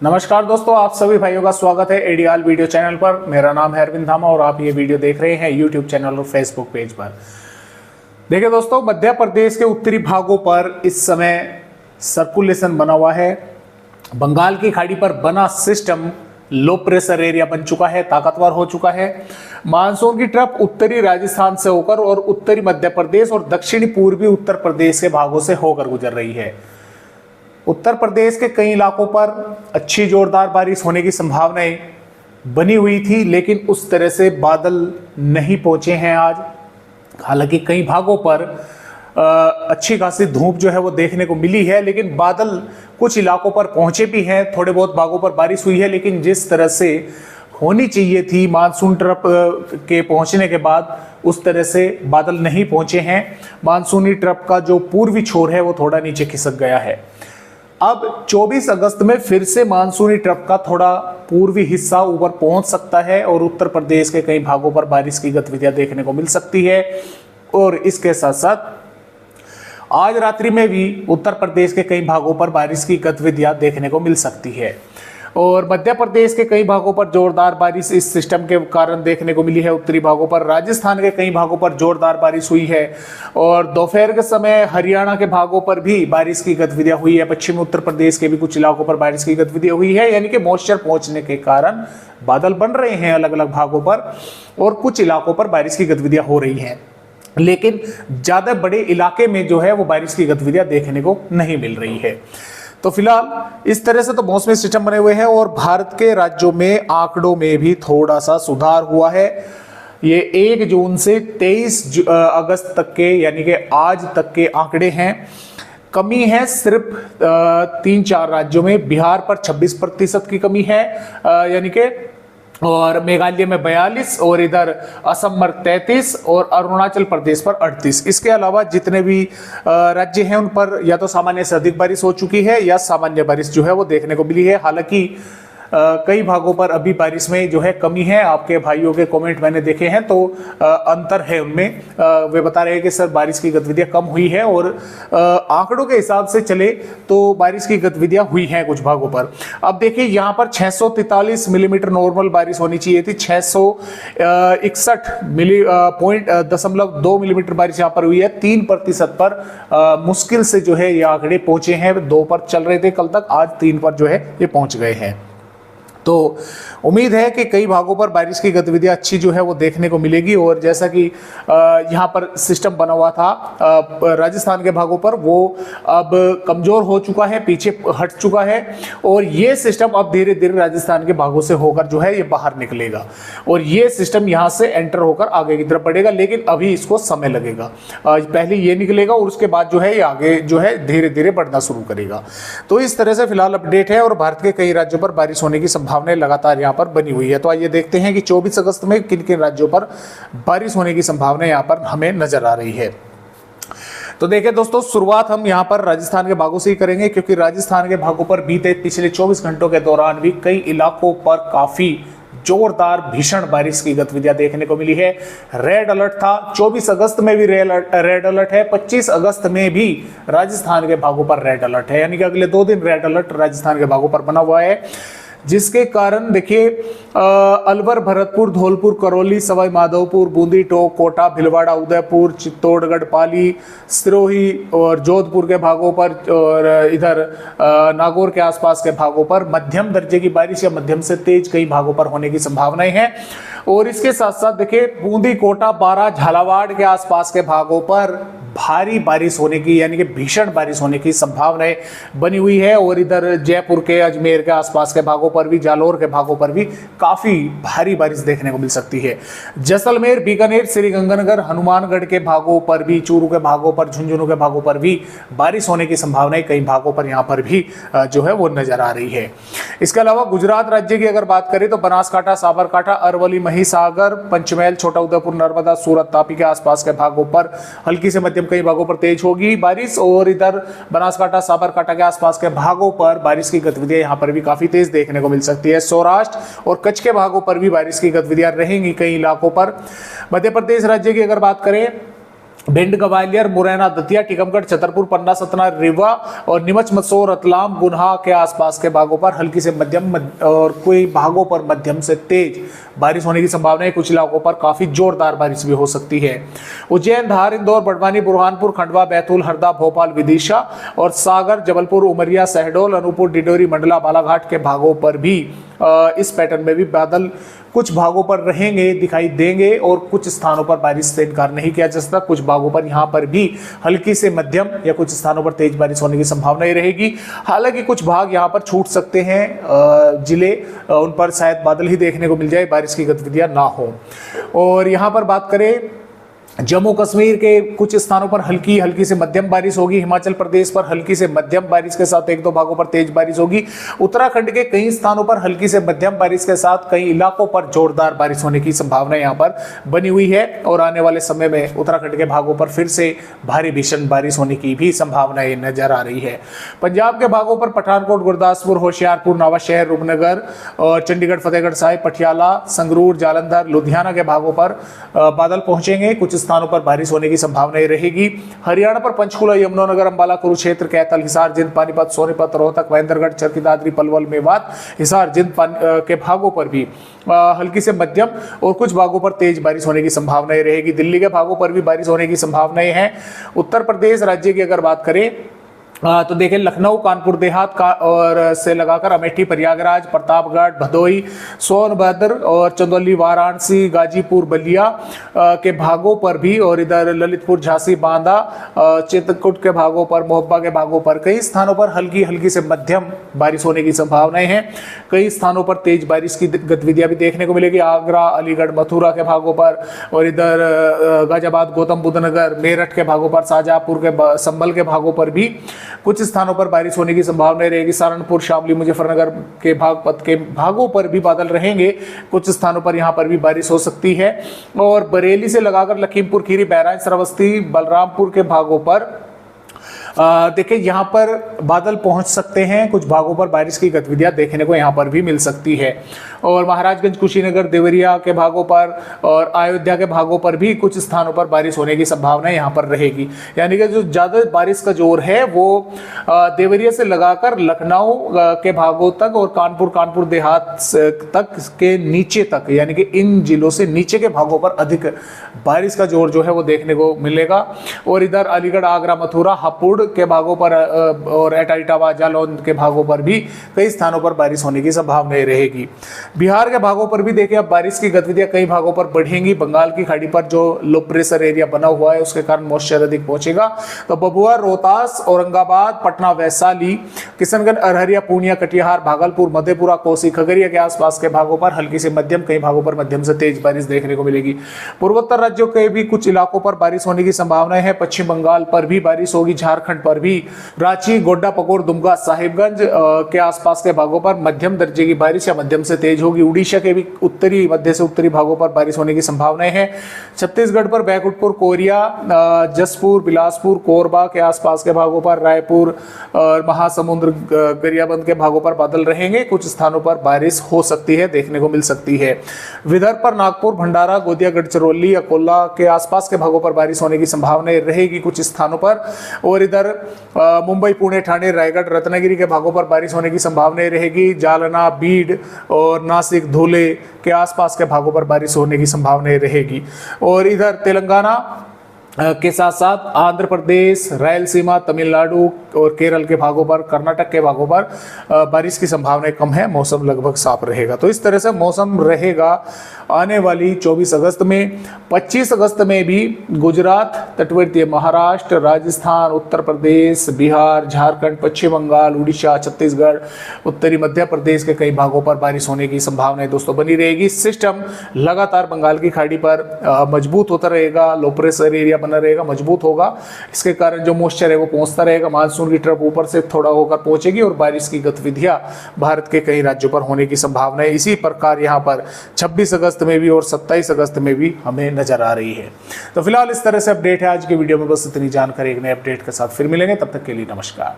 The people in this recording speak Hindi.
नमस्कार दोस्तों, आप सभी भाइयों का स्वागत है एडीआल वीडियो चैनल पर। मेरा नाम है अरविंद धामा और आप ये वीडियो देख रहे हैं यूट्यूब चैनल और फेसबुक पेज पर। देखिए दोस्तों, मध्य प्रदेश के उत्तरी भागों पर इस समय सर्कुलेशन बना हुआ है। बंगाल की खाड़ी पर बना सिस्टम लो प्रेशर एरिया बन चुका है, ताकतवर हो चुका है। मानसून की ट्रफ उत्तरी राजस्थान से होकर और उत्तरी मध्य प्रदेश और दक्षिणी पूर्वी उत्तर प्रदेश के भागों से होकर गुजर रही है। उत्तर प्रदेश के कई इलाकों पर अच्छी जोरदार बारिश होने की संभावनाएं बनी हुई थी, लेकिन उस तरह से बादल नहीं पहुंचे हैं आज। हालांकि कई भागों पर अच्छी खासी धूप जो है वो देखने को मिली है, लेकिन बादल कुछ इलाकों पर पहुंचे भी हैं। थोड़े बहुत भागों पर बारिश हुई है, लेकिन जिस तरह से होनी चाहिए थी मानसून ट्रफ के पहुंचने के बाद, उस तरह से बादल नहीं पहुंचे हैं। मानसूनी ट्रफ का जो पूर्वी छोर है वो थोड़ा नीचे खिसक गया है। अब 24 अगस्त में फिर से मानसूनी ट्रफ का थोड़ा पूर्वी हिस्सा ऊपर पहुंच सकता है और उत्तर प्रदेश के कई भागों पर बारिश की गतिविधियां देखने को मिल सकती है। और इसके साथ साथ आज रात्रि में भी उत्तर प्रदेश के कई भागों पर बारिश की गतिविधियां देखने को मिल सकती है। और मध्य प्रदेश के कई भागों पर जोरदार बारिश इस सिस्टम के कारण देखने को मिली है। उत्तरी भागों पर राजस्थान के कई भागों पर जोरदार बारिश हुई है और दोपहर के समय हरियाणा के भागों पर भी बारिश की गतिविधियां हुई है। पश्चिमी उत्तर प्रदेश के भी कुछ इलाकों पर बारिश की गतिविधियां हुई है, यानी कि मॉइस्चर पहुंचने के कारण बादल बन रहे हैं अलग अलग भागों पर और कुछ इलाकों पर बारिश की गतिविधियां हो रही हैं। लेकिन ज्यादा बड़े इलाके में जो है वो बारिश की गतिविधियां देखने को नहीं मिल रही है। तो फिलहाल इस तरह से तो मौसमी सिस्टम बने हुए हैं और भारत के राज्यों में आंकड़ों में भी थोड़ा सा सुधार हुआ है। ये 1 जून से 23 अगस्त तक के, यानी कि आज तक के आंकड़े हैं। कमी है सिर्फ 3-4 राज्यों में। बिहार पर 26% की कमी है, यानी कि, और मेघालय में 42 और इधर असम पर 33 और अरुणाचल प्रदेश पर 38। इसके अलावा जितने भी राज्य हैं उन पर या तो सामान्य से अधिक बारिश हो चुकी है या सामान्य बारिश जो है वो देखने को मिली है। हालांकि कई भागों पर अभी बारिश में जो है कमी है। आपके भाइयों के कमेंट मैंने देखे हैं तो अंतर है उनमें। वे बता रहे हैं कि सर बारिश की गतिविधियां कम हुई है और आंकड़ों के हिसाब से चले तो बारिश की गतिविधियां हुई हैं कुछ भागों पर। अब देखिए यहाँ पर 643 मिलीमीटर नॉर्मल बारिश होनी चाहिए थी। 661.2 मिलीमीटर बारिश यहाँ पर हुई है। 3% पर मुश्किल से जो है ये आंकड़े पहुंचे हैं। 2 पर चल रहे थे कल तक, आज 3 पर जो है ये पहुंच गए हैं। तो उम्मीद है कि कई भागों पर बारिश की गतिविधियां अच्छी जो है वो देखने को मिलेगी। और जैसा कि यहाँ पर सिस्टम बना हुआ था राजस्थान के भागों पर, वो अब कमजोर हो चुका है, पीछे हट चुका है और ये सिस्टम अब धीरे धीरे राजस्थान के भागों से होकर जो है ये बाहर निकलेगा और ये सिस्टम यहाँ से एंटर होकर आगे की तरफ बढ़ेगा। लेकिन अभी इसको समय लगेगा। पहले ये निकलेगा और उसके बाद जो है ये आगे जो है धीरे धीरे बढ़ना शुरू करेगा। तो इस तरह से फिलहाल अपडेट है और भारत के कई राज्यों पर बारिश होने की संभावनाएं लगातार यहाँ पर बनी हुई है। तो आइए देखते हैं कि 24 अगस्त में किन किन राज्यों पर बारिश होने की संभावना यहाँ पर हमें नजर आ रही है। तो देखिए दोस्तों, शुरुआत हम यहाँ पर राजस्थान के भागों से ही करेंगे, क्योंकि राजस्थान के भागों पर बीते पिछले 24 घंटों के दौरान भी कई इलाकों पर काफी जोरदार भीषण बारिश की गतिविधियां देखने को मिली है। रेड अलर्ट था, 24 अगस्त में भी रेड अलर्ट है, 25 अगस्त में भी राजस्थान के भागों पर रेड अलर्ट है, यानी कि अगले 2 दिन रेड अलर्ट राजस्थान के भागों पर बना हुआ है। जिसके कारण देखिए अलवर, भरतपुर, धौलपुर, करौली, सवाई माधोपुर, बूंदी, टोंक, कोटा, भीलवाड़ा, उदयपुर, चित्तौड़गढ़, पाली, सिरोही और जोधपुर के भागों पर और इधर नागौर के आसपास के भागों पर मध्यम दर्जे की बारिश या मध्यम से तेज कई भागों पर होने की संभावनाएं हैं। और इसके साथ साथ देखिए बूंदी, कोटा, बारां, झालावाड़ के आसपास के भागों पर भारी बारिश होने की, यानी कि भीषण बारिश होने की संभावनाएं बनी हुई है। और इधर जयपुर के, अजमेर के आसपास के भागों पर भी, जालौर के भागों पर भी काफी भारी बारिश देखने को मिल सकती है। जैसलमेर, बीकानेर, श्रीगंगानगर, हनुमानगढ़ के भागों पर भी, चूरू के भागों पर, झुंझुनू के भागों पर भी बारिश होने की संभावनाएं कई भागों पर यहाँ पर भी जो है वो नजर आ रही है। इसके अलावा गुजरात राज्य की अगर बात करें तो बनासकांठा, साबरकांठा, अरवली, महिसागर, पंचमहल, छोटा उदेपुर, नर्मदा, सूरत, तापी के आसपास के भागों पर हल्की से मध्यम कई भागों पर तेज होगी बारिश। और इधर बनासकांठा, साबरकांठा के आसपास के भागों पर बारिश की गतिविधियां यहाँ पर भी काफी तेज देखने को मिल सकती है। सौराष्ट्र और कच्छ के भागों पर भी बारिश की गतिविधियां रहेंगी कई इलाकों पर। मध्य प्रदेश राज्य की अगर बात करें भिंड, ग्वालियर, मुरैना, दतिया, टीकमगढ़, छतरपुर, पन्ना, सतना, रीवा और नीमच, मंदसौर, रतलाम, गुना के आसपास के भागों पर हल्की से मध्यम और कोई भागों पर मध्यम से तेज बारिश होने की संभावना है। कुछ इलाकों पर काफी जोरदार बारिश भी हो सकती है। उज्जैन, धार, इंदौर, बड़वानी, बुरहानपुर, खंडवा, बैतूल, हरदा, भोपाल, विदिशा और सागर, जबलपुर, उमरिया, शहडोल, अनूपपुर, डिडोरी, मंडला, बालाघाट के भागों पर भी इस पैटर्न में भी बादल कुछ भागों पर रहेंगे, दिखाई देंगे और कुछ स्थानों पर बारिश से इनकार नहीं किया जा सकता। कुछ भागों पर यहाँ पर भी हल्की से मध्यम या कुछ स्थानों पर तेज बारिश होने की संभावना रहेगी। हालांकि कुछ भाग यहाँ पर छूट सकते हैं, जिले उन पर शायद बादल ही देखने को मिल जाए, बारिश की गतिविधियां ना हो। और यहाँ पर बात करें जम्मू कश्मीर के कुछ स्थानों पर हल्की से मध्यम बारिश होगी। हिमाचल प्रदेश पर हल्की से मध्यम बारिश के साथ एक दो भागों पर तेज बारिश होगी। उत्तराखंड के कई स्थानों पर हल्की से मध्यम बारिश के साथ कई इलाकों पर जोरदार बारिश होने की संभावना यहाँ पर बनी हुई है और आने वाले समय में उत्तराखंड के भागों पर फिर से भारी भीषण बारिश होने की भी संभावना नजर आ रही है। पंजाब के भागों पर पठानकोट, गुरदासपुर, होशियारपुर, नवाशहर, रूपनगर और चंडीगढ़, फतेहगढ़ साहिब, पटियाला, संगरूर, जालंधर, लुधियाना के भागों पर बादल पहुंचेंगे। कुछ स्थानों पर बारिश होने की संभावना रहेगी। हरियाणा पर पंचकुला, यमुनानगर, अंबाला, कुरुक्षेत्र, कैथल, हिसार, जिंद, पानीपत, सोनीपत, रोहतक, महेंद्रगढ़, चरखी दादरी, पलवल, मेवात, हिसार, जिंद के भागों पर भी हल्की से मध्यम और कुछ भागों पर तेज बारिश होने की संभावनाएं रहेगी। दिल्ली के भागों पर भी बारिश होने की संभावनाएं हैं। उत्तर प्रदेश राज्य की अगर बात करें तो देखें लखनऊ, कानपुर देहात का और से लगाकर अमेठी, प्रयागराज, प्रतापगढ़, भदोई, सोनभद्र और चंदौली, वाराणसी, गाजीपुर, बलिया के भागों पर भी और इधर ललितपुर, झांसी, बांदा, चित्रकूट के भागों पर, मोहब्बा के भागों पर कई स्थानों पर हल्की से मध्यम बारिश होने की संभावनाएं हैं। कई स्थानों पर तेज बारिश की गतिविधियां भी देखने को मिलेगी। आगरा, अलीगढ़, मथुरा के भागों पर और इधर गाजियाबाद, गौतम बुद्ध नगर, मेरठ के भागों पर, शाहजहांपुर के, संभल के भागों पर भी कुछ स्थानों पर बारिश होने की संभावना रहेगी। सहारनपुर, शामली, मुजफ्फरनगर के बागपत के भागों पर भी बादल रहेंगे। कुछ स्थानों पर यहां पर भी बारिश हो सकती है। और बरेली से लगाकर लखीमपुर खीरी, बहराइच, श्रावस्ती, बलरामपुर के भागों पर देखिए यहाँ पर बादल पहुंच सकते हैं। कुछ भागों पर बारिश की गतिविधियां देखने को यहाँ पर भी मिल सकती है। और महाराजगंज, कुशीनगर, देवरिया के भागों पर और अयोध्या के भागों पर भी कुछ स्थानों पर बारिश होने की संभावना यहाँ पर रहेगी। यानी कि जो ज़्यादा बारिश का जोर है वो देवरिया से लगाकर लखनऊ के भागों तक और कानपुर देहात तक के नीचे तक, यानी कि इन जिलों से नीचे के भागों पर अधिक बारिश का जोर जो है वो देखने को मिलेगा। और इधर अलीगढ़, आगरा, मथुरा, हापुड़ के भागों पर और इटावा, जालौन के भागों पर भी कई स्थानों पर बारिश होने की संभावना रहेगी। बिहार के भागों पर भी देखिए अब बारिश की गतिविधियां कई भागों पर बढ़ेंगी। बंगाल की खाड़ी पर जो लो प्रेशर एरिया बना हुआ है उसके कारण मॉइस्चर अधिक पहुंचेगा। तो भभुआ, रोहतास, औरंगाबाद, पटना, वैशाली, किशनगंज, अररिया, पूर्णिया, कटिहार, भागलपुर, मधेपुरा, कोसी, खगड़िया के आसपास के भागों पर हल्की से मध्यम, कई भागों पर मध्यम से तेज बारिश देखने को मिलेगी। पूर्वोत्तर राज्यों के भी कुछ इलाकों पर बारिश होने की संभावना है। पश्चिम बंगाल पर भी बारिश होगी। झारखंड पर भी रांची, गोड्डा, पकोर, दुमका, साहिबगंज के आसपास के भागों पर मध्यम दर्जे की बारिश या मध्यम से तेज होगी। उड़ीसा के भी उत्तरी, मध्य से उत्तरी भागों पर बारिश होने की संभावनाएं हैं। छत्तीसगढ़ पर बैकुंठपुर, कोरिया, जसपुर, बिलासपुर, कोरबा के आसपास के भागों पर, रायपुर और महासमुंद, गरियाबंद के भागों पर बादल रहेंगे। कुछ स्थानों पर बारिश हो सकती है, देखने को मिल सकती है। विदर्भ पर नागपुर, भंडारा, गोंदिया, गढ़चिरौली, अकोला के आसपास के भागों पर बारिश होने की संभावना रहेगी कुछ स्थानों पर। और इधर मुंबई, पुणे, ठाणे, रायगढ़, रत्नागिरी के भागों पर बारिश होने की संभावना रहेगी। जालना, बीड और नासिक, धुले के आसपास के भागों पर बारिश होने की संभावना रहेगी। और इधर तेलंगाना के साथ साथ आंध्र प्रदेश, रायलसीमा, तमिलनाडु और केरल के भागों पर, कर्नाटक के भागों पर बारिश की संभावनाएं कम है। मौसम लगभग साफ रहेगा। तो इस तरह से मौसम रहेगा आने वाली 24 अगस्त में। 25 अगस्त में भी गुजरात, तटवर्तीय महाराष्ट्र, राजस्थान, उत्तर प्रदेश, बिहार, झारखंड, पश्चिम बंगाल, उड़ीसा, छत्तीसगढ़, उत्तरी मध्य प्रदेश के कई भागों पर बारिश होने की संभावनाएं दोस्तों बनी रहेगी। सिस्टम लगातार बंगाल की खाड़ी पर मजबूत होता रहेगा। लो प्रेशर एरिया बना रहेगा, मजबूत होगा। इसके कारण जो मॉइस्चर है वो पहुंचता रहेगा। मानसून की ट्रफ ऊपर से थोड़ा होकर पहुंचेगी और बारिश की गतिविधियां भारत के कई राज्यों पर होने की संभावना है। इसी प्रकार यहाँ पर 26 अगस्त में भी और 27 अगस्त में भी हमें नजर आ रही है। तो फिलहाल इस तरह से अपडेट है आज की वीडियो में। बस इतनी जानकारी, एक नए अपडेट के साथ फिर मिलेंगे। तब तक के लिए नमस्कार।